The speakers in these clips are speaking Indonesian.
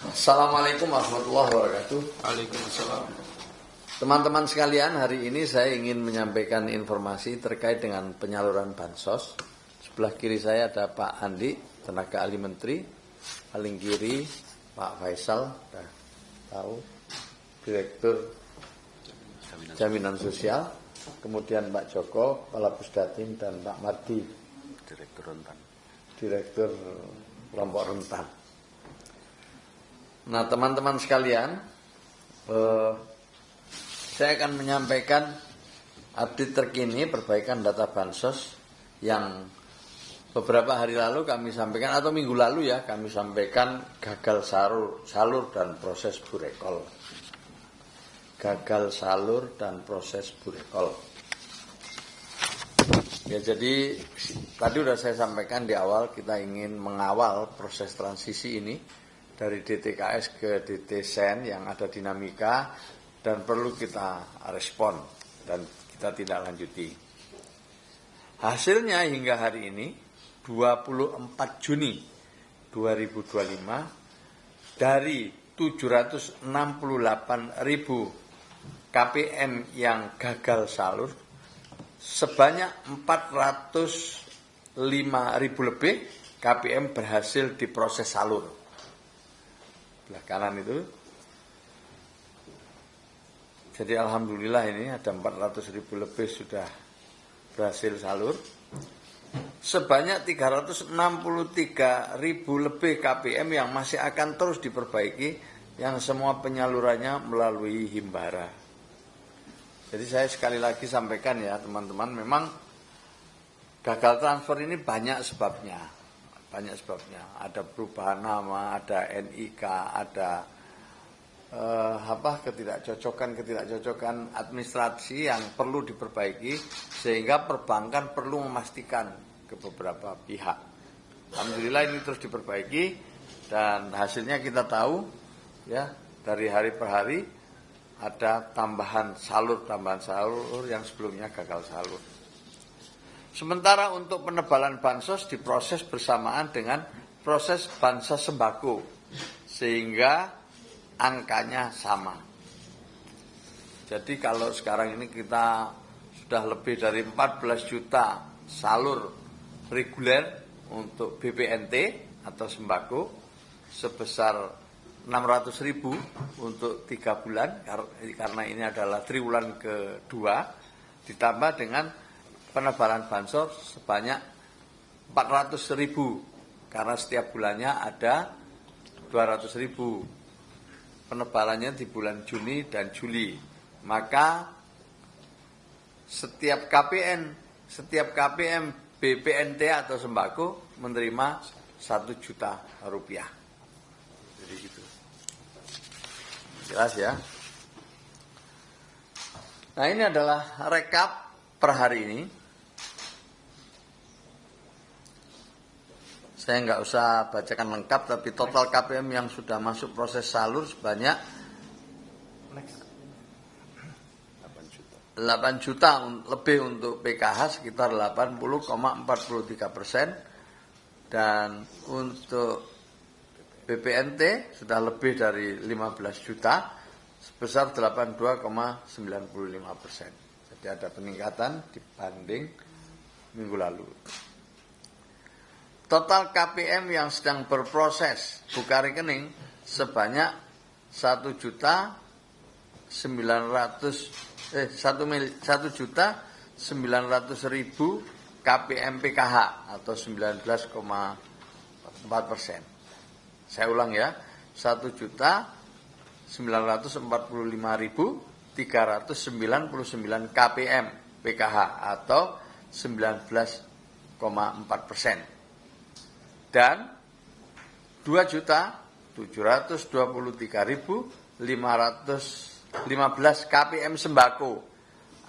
Assalamualaikum warahmatullahi wabarakatuh. Waalaikumsalam. Teman-teman sekalian, hari ini saya ingin menyampaikan informasi terkait dengan penyaluran bansos. Sebelah kiri saya ada Pak Andi, tenaga ahli menteri. Paling kiri Pak Faisal, tahu, direktur jaminan sosial. Kemudian Pak Joko, kepala Pusdatin, dan Pak Mardi, direktur kelompok rentan. Nah, teman-teman sekalian, saya akan menyampaikan update terkini perbaikan data bansos yang beberapa hari lalu kami sampaikan, atau minggu lalu ya, kami sampaikan gagal salur dan proses burekol. Gagal salur dan proses burekol. Ya, jadi tadi sudah saya sampaikan di awal, kita ingin mengawal proses transisi ini dari DTKS ke DTSen yang ada dinamika dan perlu kita respon dan kita tidak lanjuti. Hasilnya hingga hari ini 24 Juni 2025 dari 768.000 KPM yang gagal salur, sebanyak 405.000 lebih KPM berhasil diproses salur. Belah kanan itu. Jadi alhamdulillah ini ada 400.000 lebih sudah berhasil salur. Sebanyak 363.000 lebih KPM yang masih akan terus diperbaiki, yang semua penyalurannya melalui Himbara. Jadi saya sekali lagi sampaikan ya teman-teman, memang gagal transfer ini banyak sebabnya. Ada perubahan nama, ada NIK, ada ketidakcocokan administrasi yang perlu diperbaiki, sehingga perbankan perlu memastikan ke beberapa pihak. Alhamdulillah ini terus diperbaiki dan hasilnya kita tahu ya, dari hari per hari ada tambahan salur yang sebelumnya gagal salur. Sementara untuk penebalan bansos diproses bersamaan dengan proses bansos sembako, sehingga angkanya sama. Jadi kalau sekarang ini kita sudah lebih dari 14 juta salur reguler untuk BPNT atau sembako, sebesar 600.000 untuk 3 bulan, karena ini adalah triwulan kedua, ditambah dengan penebalan bansos sebanyak 400.000, karena setiap bulannya ada 200.000. Penebalannya di bulan Juni dan Juli. Maka setiap KPM BPNT atau sembako menerima 1 juta rupiah. Jadi gitu. Jelas ya. Nah, ini adalah rekap per hari ini. Saya nggak usah bacakan lengkap, tapi total KPM yang sudah masuk proses salur sebanyak 8 juta lebih untuk PKH, sekitar 80,43%, dan untuk BPNT sudah lebih dari 15 juta sebesar 82,95%. Jadi ada peningkatan dibanding minggu lalu. Total KPM yang sedang berproses buka rekening sebanyak 1.900.000 KPM PKH atau 19,4%. Saya ulang ya, 1.945.399 KPM PKH atau 19,4%. Dan 2.723.515 KPM sembako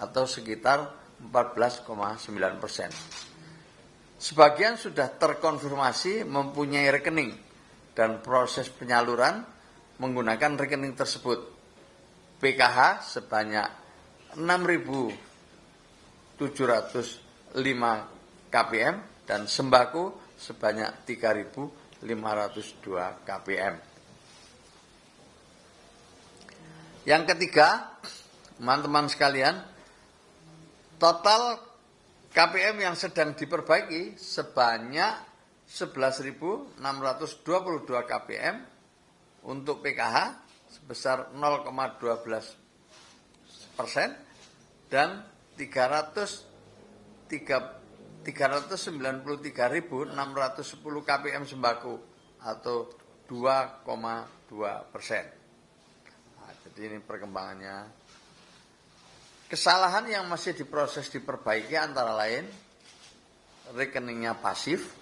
atau sekitar 14,9%. Sebagian sudah terkonfirmasi mempunyai rekening dan proses penyaluran menggunakan rekening tersebut. PKH sebanyak 6.705 KPM dan sembako sebanyak 3.502 KPM. Yang ketiga, teman-teman sekalian, total KPM yang sedang diperbaiki sebanyak 11.622 KPM untuk PKH sebesar 0,12% dan 393.610 KPM sembako atau 2,2%. Nah, jadi ini perkembangannya. Kesalahan yang masih diproses diperbaiki antara lain rekeningnya pasif.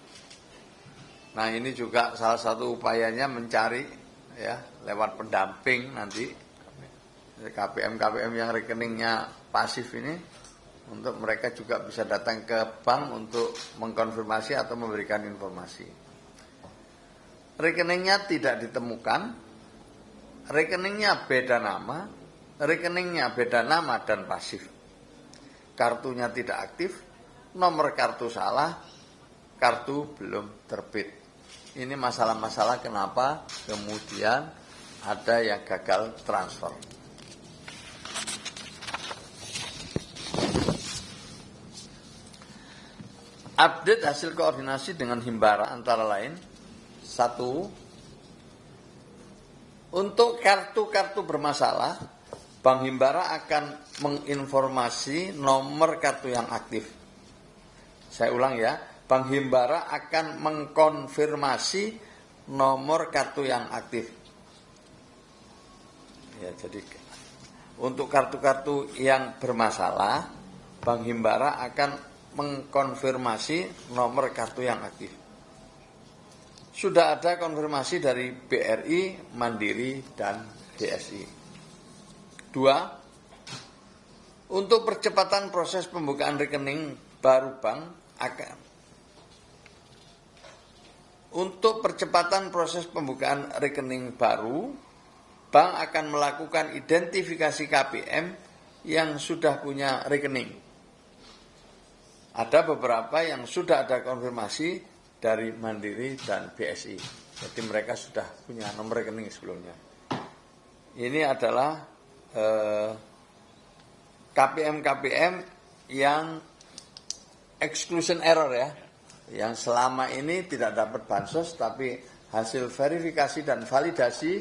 Nah, ini juga salah satu upayanya mencari ya lewat pendamping nanti KPM yang rekeningnya pasif ini, untuk mereka juga bisa datang ke bank untuk mengkonfirmasi atau memberikan informasi. Rekeningnya tidak ditemukan, rekeningnya beda nama dan pasif, kartunya tidak aktif, nomor kartu salah, kartu belum terbit. Ini masalah-masalah kenapa kemudian ada yang gagal transfer. Update hasil koordinasi dengan Himbara antara lain, 1. Untuk kartu-kartu bermasalah, Bank Himbara akan menginformasi nomor kartu yang aktif. Saya ulang ya, Bank Himbara akan mengkonfirmasi nomor kartu yang aktif. Ya, jadi untuk kartu-kartu yang bermasalah, Bank Himbara akan mengkonfirmasi nomor kartu yang aktif. Sudah ada konfirmasi dari BRI, Mandiri, dan BSI. 2. Untuk percepatan proses pembukaan rekening baru bank akan bank akan melakukan identifikasi KPM yang sudah punya rekening. Ada beberapa yang sudah ada konfirmasi dari Mandiri dan BSI. Jadi mereka sudah punya nomor rekening sebelumnya. Ini adalah KPM yang exclusion error ya. Yang selama ini tidak dapat bansos, tapi hasil verifikasi dan validasi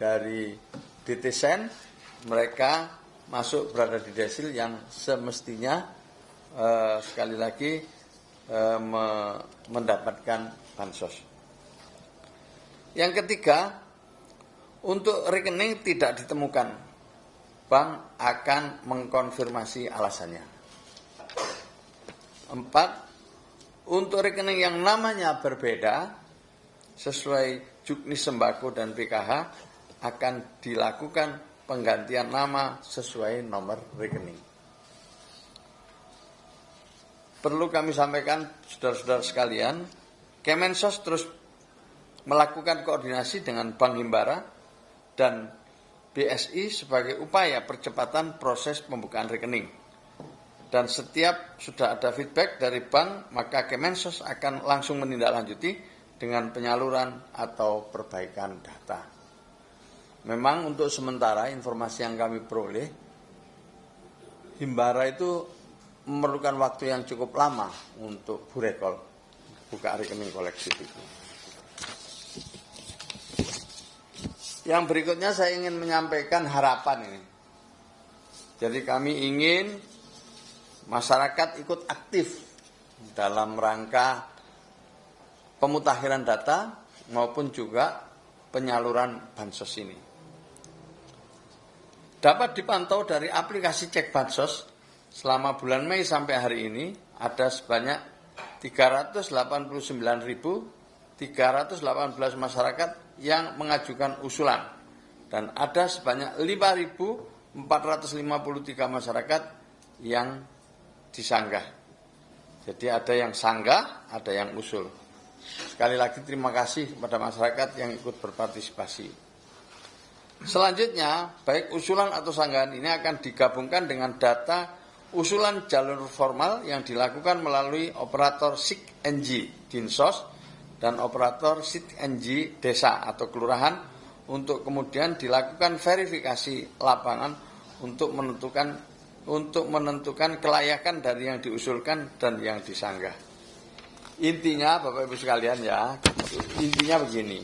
dari DTSEN, mereka masuk berada di desil yang semestinya sekali lagi mendapatkan bansos. Yang ketiga, untuk rekening tidak ditemukan, bank akan mengkonfirmasi alasannya. 4. Untuk rekening yang namanya berbeda sesuai Juknis Sembako dan PKH akan dilakukan penggantian nama sesuai nomor rekening. Perlu kami sampaikan, saudara-saudara sekalian, Kemensos terus melakukan koordinasi dengan Bank Himbara dan BSI sebagai upaya percepatan proses pembukaan rekening. Dan setiap sudah ada feedback dari bank, maka Kemensos akan langsung menindaklanjuti dengan penyaluran atau perbaikan data. Memang untuk sementara informasi yang kami peroleh, Himbara itu memerlukan waktu yang cukup lama untuk burekol, buka rekening koleksi itu. Yang berikutnya saya ingin menyampaikan harapan ini. Jadi kami ingin masyarakat ikut aktif dalam rangka pemutakhiran data maupun juga penyaluran bansos ini. Dapat dipantau dari aplikasi Cek Bansos, selama bulan Mei sampai hari ini ada sebanyak 389.318 masyarakat yang mengajukan usulan dan ada sebanyak 5.453 masyarakat yang disanggah. Jadi ada yang sanggah, ada yang usul. Sekali lagi terima kasih kepada masyarakat yang ikut berpartisipasi. Selanjutnya, baik usulan atau sanggahan ini akan digabungkan dengan data usulan jalur formal yang dilakukan melalui operator SIK-NG Dinsos dan operator SIK-NG Desa atau Kelurahan untuk kemudian dilakukan verifikasi lapangan untuk menentukan kelayakan dari yang diusulkan dan yang disanggah. Intinya Bapak Ibu sekalian ya, intinya begini.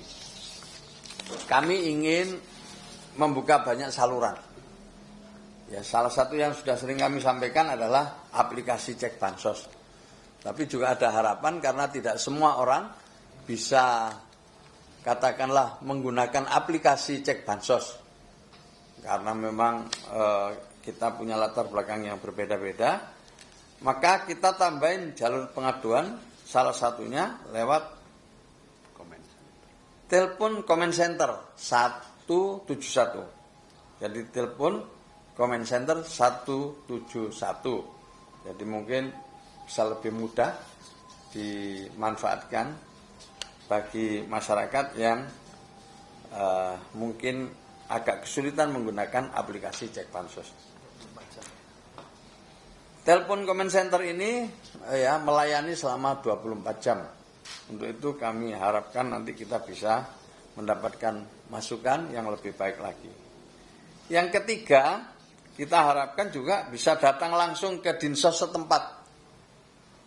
Kami ingin membuka banyak saluran. Ya, salah satu yang sudah sering kami sampaikan adalah aplikasi cek bansos. Tapi juga ada harapan karena tidak semua orang bisa katakanlah menggunakan aplikasi cek bansos. Karena memang kita punya latar belakang yang berbeda-beda, maka kita tambahin jalur pengaduan, salah satunya lewat telepon comment center 171. Jadi telepon comment center 171. Jadi mungkin bisa lebih mudah dimanfaatkan bagi masyarakat yang mungkin agak kesulitan menggunakan aplikasi cek bansos. Telepon comment center ini ya melayani selama 24 jam. Untuk itu kami harapkan nanti kita bisa mendapatkan masukan yang lebih baik lagi. Yang ketiga, kita harapkan juga bisa datang langsung ke Dinsos setempat.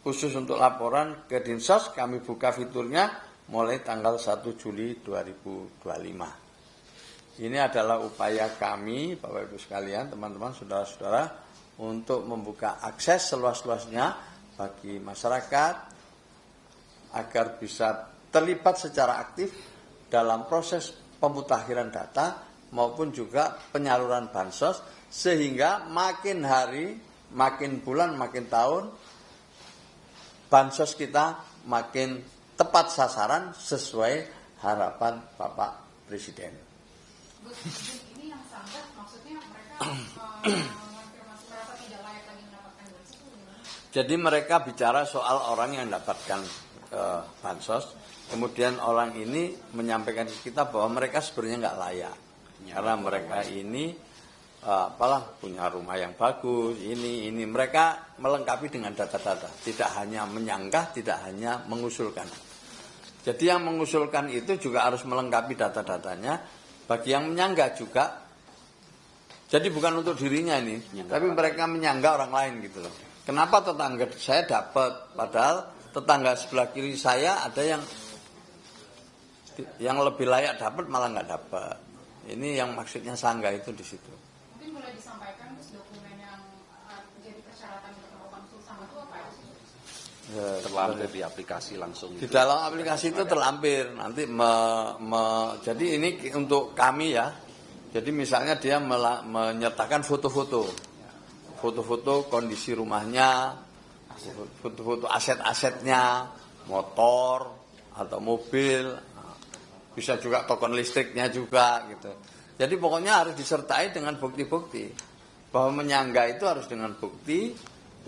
Khusus untuk laporan ke Dinsos kami buka fiturnya mulai tanggal 1 Juli 2025. Ini adalah upaya kami, Bapak Ibu sekalian, teman-teman, saudara-saudara, untuk membuka akses seluas-luasnya bagi masyarakat agar bisa terlibat secara aktif dalam proses pemutakhiran data maupun juga penyaluran bansos, sehingga makin hari, makin bulan, makin tahun bansos kita makin tepat sasaran sesuai harapan Bapak Presiden. Ini yang sanggah maksudnya mereka merasa tidak layak lagi mendapatkan bansos. Jadi mereka bicara soal orang yang mendapatkan bansos, kemudian orang ini menyampaikan ke kita bahwa mereka sebenarnya nggak layak. Karena mereka ini punya rumah yang bagus, ini mereka melengkapi dengan data-data, tidak hanya menyanggah, tidak hanya mengusulkan. Jadi yang mengusulkan itu juga harus melengkapi data-datanya, bagi yang menyanggah juga. Jadi bukan untuk dirinya ini, tapi mereka menyanggah orang lain gitu loh. Kenapa tetangga saya dapat, padahal tetangga sebelah kiri saya ada yang lebih layak dapat malah nggak dapat. Ini yang maksudnya sanggah itu di situ. Mungkin boleh disampaikan Gus, dokumen yang jadi persyaratan untuk melakukan usul sanggah itu apa ya? Terlampir di aplikasi langsung. Di dalam aplikasi itu terlampir. Nanti jadi ini untuk kami ya. Jadi misalnya dia menyertakan foto-foto kondisi rumahnya, foto-foto aset-asetnya, motor atau mobil. Bisa juga token listriknya juga gitu. Jadi pokoknya harus disertai dengan bukti-bukti. Bahwa menyanggah itu harus dengan bukti,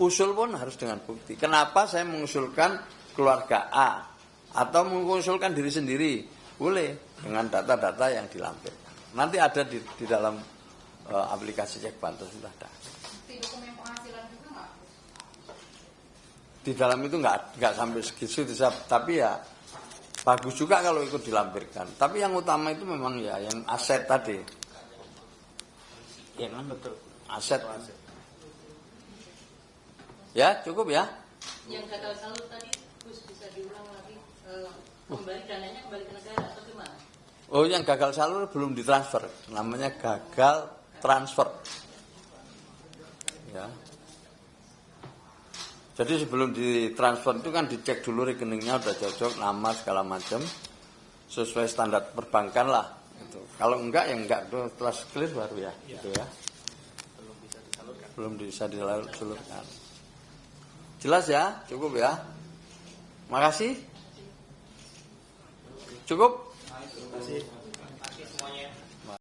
usul pun harus dengan bukti. Kenapa saya mengusulkan keluarga A atau mengusulkan diri sendiri? Boleh dengan data-data yang dilampirkan. Nanti ada di dalam aplikasi cek bansos sudah ada. Di dokumen penghasilan juga nggak? Di dalam itu nggak sampai segitu, tapi ya bagus juga kalau ikut dilampirkan. Tapi yang utama itu memang ya yang aset tadi. Ya kan betul. Aset. Ya cukup ya. Yang gagal salur tadi Gus bisa diulang lagi, kembali dananya kembali ke negara atau gimana? Oh yang gagal salur belum ditransfer. Namanya gagal transfer. Ya. Jadi sebelum ditransfer itu kan dicek dulu rekeningnya udah cocok, nama segala macam, sesuai standar perbankan lah. Gitu. Kalau enggak ya enggak, itu setelah clear baru ya, gitu ya. Belum bisa disalurkan. Jelas ya, cukup ya. Makasih. Cukup. Terima kasih semuanya.